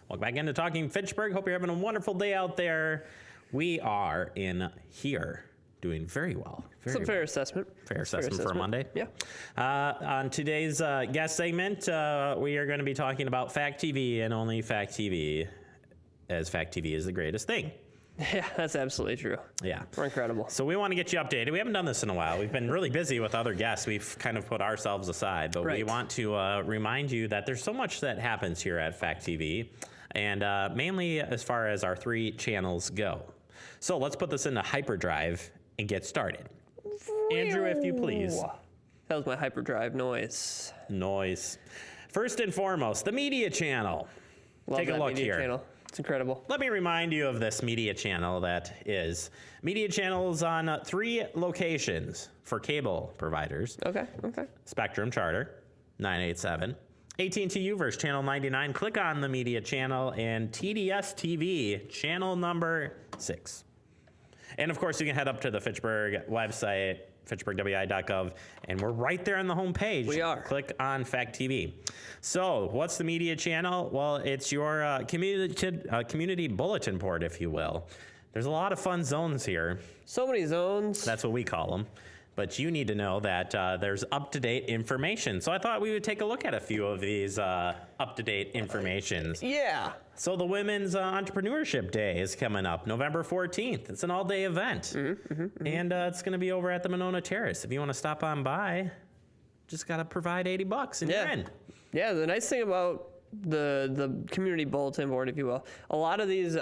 Welcome back into Talking Fitchburg. Hope you're having a wonderful day out there. We are in here doing very well. It's a fair assessment. Fair assessment for a Monday. Yeah. On today's guest segment, we are going to be talking about FACTv and only FACTv, as FACTv is the greatest thing. Yeah, that's absolutely true. Yeah. We're incredible. So we want to get you updated. We haven't done this in a while. We've been really busy with other guests. We've kind of put ourselves aside, but we want to remind you that there's so much that happens here at FACTv, and mainly as far as our 3 channels go. So let's put this into hyperdrive and get started. Andrew, if you please. That was my hyperdrive noise. First and foremost, the media channel. Take a look here. Channel. It's incredible. Let me remind you of this media channel that is. Media channels on 3 locations for cable providers. Okay. Spectrum Charter, 987. AT&T U-verse, channel 99. Click on the media channel, and TDS TV, channel number 6. And of course, you can head up to the Fitchburg website, fitchburgwi.gov, and we're right there on the home page. We are. Click on FACTv. So what's the media channel? Well, it's your community bulletin board, if you will. There's a lot of fun zones here. So many zones. That's what we call them. But you need to know that there's up-to-date information. So I thought we would take a look at a few of these up-to-date informations. Yeah. So the Women's Entrepreneurship Day is coming up, November 14th. It's an all-day event. And it's going to be over at the Monona Terrace. If you want to stop on by, just got to provide $80 and you're in. Yeah, the nice thing about the community bulletin board, if you will, a lot of these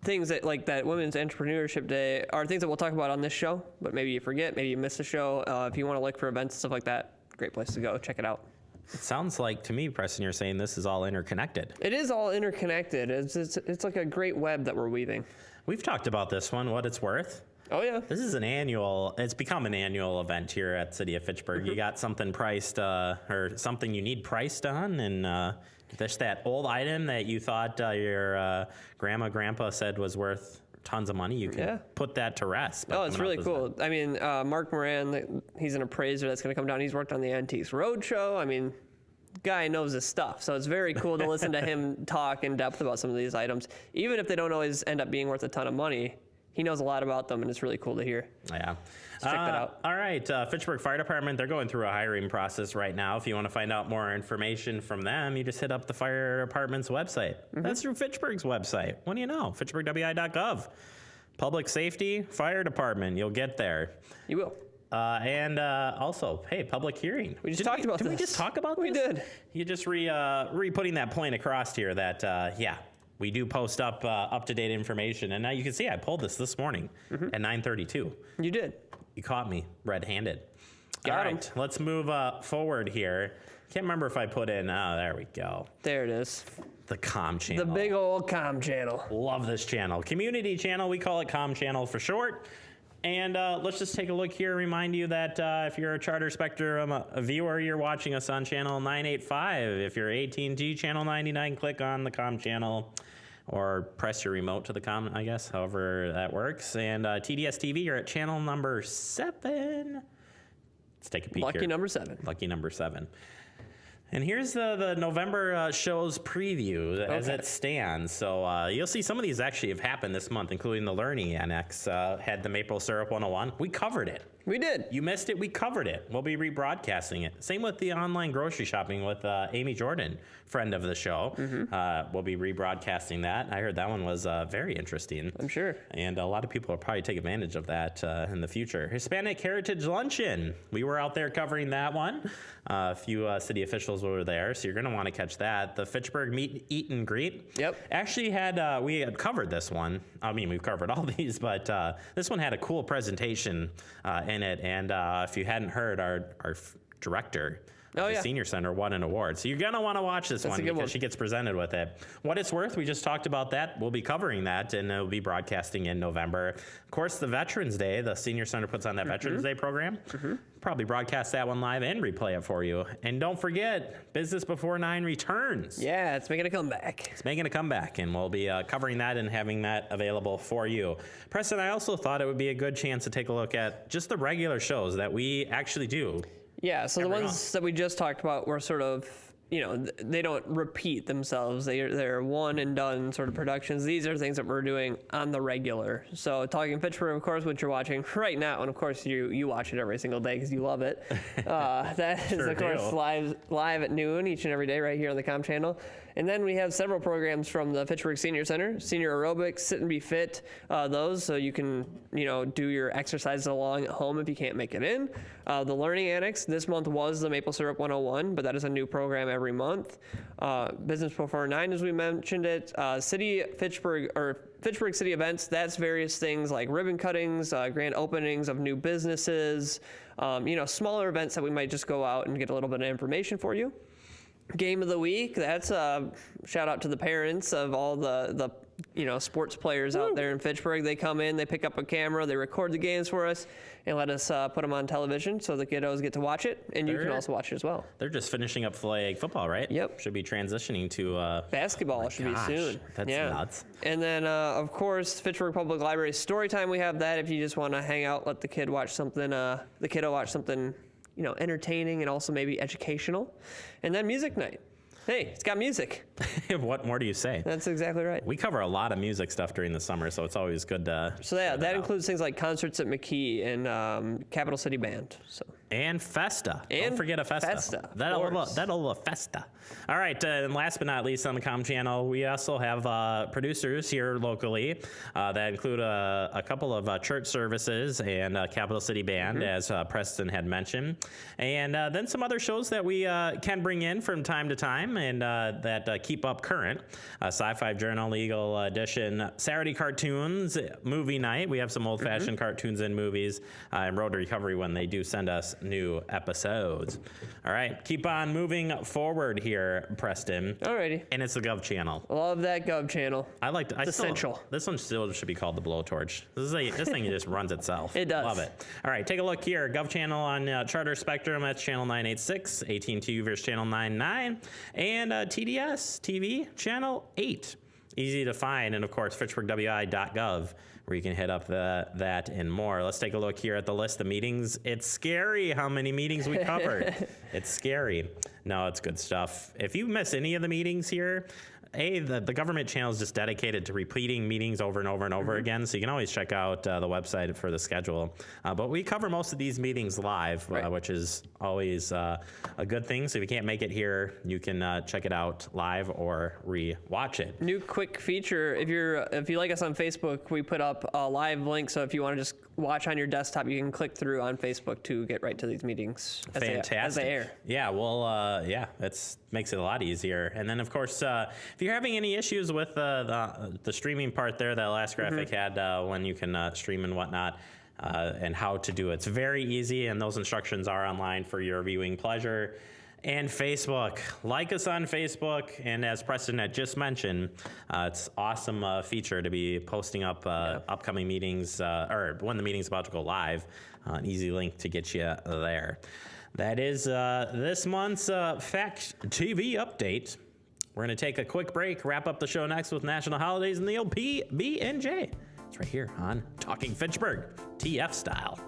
things that like that Women's Entrepreneurship Day are things that we'll talk about on this show, but maybe you forget, maybe you miss the show. If you want to look for events and stuff like that, great place to go. Check it out. It sounds like to me, Preston, you're saying this is all interconnected. It is all interconnected. It's like a great web that we're weaving. We've talked about this one, what it's worth. Oh, yeah. This is it's become an annual event here at City of Fitchburg. You got something priced, or something you need priced on, and just that old item that you thought your grandpa said was worth tons of money, you can put that to rest. Oh, it's really cool. I mean, Mark Moran, he's an appraiser that's going to come down. He's worked on the Antiques Roadshow. I mean, guy knows his stuff, so it's very cool to listen to him talk in depth about some of these items. Even if they don't always end up being worth a ton of money, he knows a lot about them, and it's really cool to hear. Yeah. Check that out. All right. Fitchburg Fire Department, they're going through a hiring process right now. If you want to find out more information from them, you just hit up the fire department's website. That's through Fitchburg's website. What do you know? fitchburgwi.gov. Public Safety, Fire Department. You'll get there. You will. And also, hey, public hearing. We just talked about this. Did we just talk about this? We did. You just re-putting that point across here that, we do post up-to-date information. And now you can see I pulled this morning at 9:32. You did. You caught me red-handed. Got him. Let's move forward here. Can't remember if I put in, there we go. There it is. The comm channel. The big old comm channel. Love this channel. Community channel, we call it comm channel for short. And let's just take a look here. Remind you that if you're a Charter Spectrum a viewer, you're watching us on channel 985. If you're AT&T channel 99, click on the comm channel or press your remote to the comm, I guess, however that works. And TDS TV, you're at channel number 7. Let's take a peek here. Lucky number 7. Lucky number 7. And here's the November show's preview as it stands. So you'll see some of these actually have happened this month, including the Learning Annex had the Maple Syrup 101. We covered it. We did. You missed it. We covered it. We'll be rebroadcasting it. Same with the online grocery shopping with Amy Jordan, friend of the show. We'll be rebroadcasting that. I heard that one was very interesting. I'm sure. And a lot of people will probably take advantage of that in the future. Hispanic Heritage Luncheon. We were out there covering that one. A few city officials were there, so you're going to want to catch that. The Fitchburg Meet, Eat, and Greet. Yep. Actually we had covered this one. I mean, we've covered all these, but this one had a cool presentation in it. And if you hadn't heard, our director, the Senior Center, won an award. So you're going to want to watch this one because she gets presented with it. What it's worth, we just talked about that. We'll be covering that, and it'll be broadcasting in November. Of course, the Veterans Day, the Senior Center puts on that Veterans Day program. Probably broadcast that one live and replay it for you. And don't forget, Business Before 9 returns. Yeah, it's making a comeback. It's making a comeback, and we'll be covering that and having that available for you. Preston, I also thought it would be a good chance to take a look at just the regular shows that we actually do. Yeah, so the ones that we just talked about were sort of they don't repeat themselves. They're one and done sort of productions. These are things that we're doing on the regular. So Talking Fitchburg, of course, which you're watching right now, and of course you watch it every single day because you love it. That is of course live at noon each and every day right here on the Com channel. And then we have several programs from the Fitchburg Senior Center, Senior Aerobics, Sit and Be Fit, those, so you can, do your exercises along at home if you can't make it in. The Learning Annex, this month was the Maple Syrup 101, but that is a new program every month. Business Before 9, as we mentioned it. City Fitchburg, or Fitchburg City Events, that's various things like ribbon cuttings, grand openings of new businesses, smaller events that we might just go out and get a little bit of information for you. Game of the Week, that's a shout out to the parents of all the sports players out there in Fitchburg. They come in, they pick up a camera, they record the games for us, and let us put them on television so the kiddos get to watch it, and you can also watch it as well. They're just finishing up flag football, right? Yep. Should be transitioning to basketball should be soon. That's nuts. And then, of course, Fitchburg Public Library Storytime, we have that if you just want to hang out, let the kiddo watch something, entertaining and also maybe educational. And then music night. Hey, it's got music. What more do you say? That's exactly right. We cover a lot of music stuff during the summer, so it's always good to. So yeah, that includes things like concerts at McKee and Capital City Band. So. And Festa. Don't forget a Festa. That old Festa. All right, and last but not least on the Com channel, we also have producers here locally that include a couple of church services and Capital City Band, as Preston had mentioned. And then some other shows that we can bring in from time to time and that keep up current. Sci-Fi Journal, Eagle Edition, Saturday Cartoons, Movie Night. We have some old-fashioned cartoons and movies, and Road to Recovery when they do send us new episodes. All right, keep on moving forward here, Preston. Alrighty. And it's the Gov channel. Love that Gov channel. It's essential. This one still should be called the Blowtorch. This thing just runs itself. It does. Love it. All right, take a look here. Gov channel on Charter Spectrum. That's channel 986. AT&T Uverse channel 99. And TDS TV channel 8. Easy to find. And of course, fitchburgwi.gov, where you can hit up that and more. Let's take a look here at the list of meetings. It's scary how many meetings we covered. It's scary. No, it's good stuff. If you miss any of the meetings here, the government channel is just dedicated to repeating meetings over and over and over again, so you can always check out the website for the schedule. But we cover most of these meetings live, which is always a good thing. So if you can't make it here, you can check it out live or re-watch it. New quick feature, if you like us on Facebook, we put up a live link, so if you want to just watch on your desktop, you can click through on Facebook to get right to these meetings as they air. Yeah, well, it makes it a lot easier. And then, of course, if you're having any issues with the streaming part there, that last graphic had when you can stream and whatnot, and how to do it. It's very easy, and those instructions are online for your viewing pleasure. And Facebook. Like us on Facebook, and as Preston had just mentioned, it's an awesome feature to be posting up upcoming meetings, or when the meeting's about to go live, an easy link to get you there. That is this month's FACTv update. We're going to take a quick break, wrap up the show next with national holidays and the old PB&J. It's right here on Talking Fitchburg, TF style.